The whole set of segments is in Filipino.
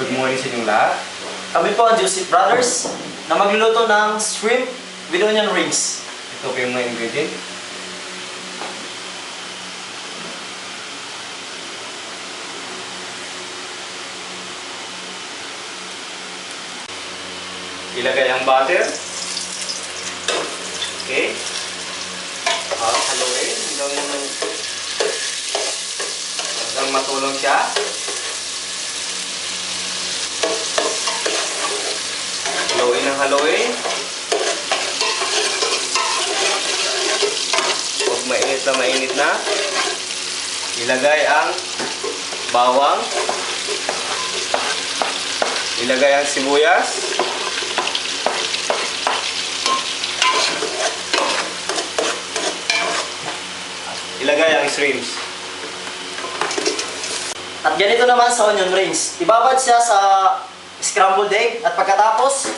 Good morning sa inyong lahat. Kami po ang Joseph Brothers na magluluto ng shrimp with onion rings. Ito po yung mga ingredient. Ilagay ang butter. Okay. Haluin hanggang matulog siya. Haluin ang haluin. Huwag mainit na. Ilagay ang bawang. Ilagay ang sibuyas. Ilagay ang shrimps. At ganito naman sa onion rings. Ibabad siya sa scrambled egg at pagkatapos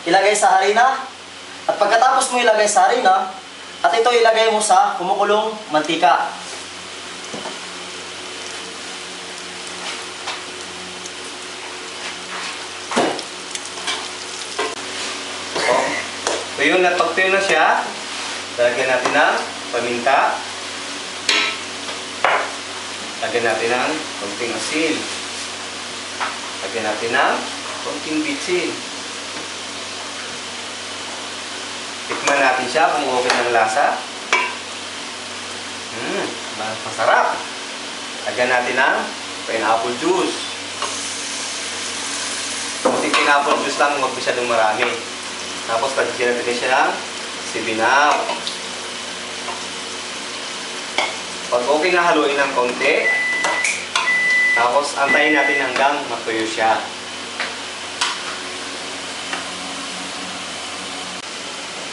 ilagay sa harina. At pagkatapos mo ilagay sa harina, at ito ilagay mo sa kumukulong mantika. So yun, napagtuyo na siya. Lagyan natin ng paminta. Lagyan natin ng konting asin. Lagyan natin ng konting bitsin. Tikman natin siya kung okay ng lasa. Masarap. Lagyan natin ng pineapple juice. Konting pineapple juice lang, huwag masyadong marami. Tapos lagyan natin siya ng 7-Up. Pag okay na, haluin ng konti. Tapos antayin natin hanggang matuyo siya.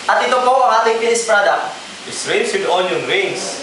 At ito po ang ating finished product. Shrimps with onion rings.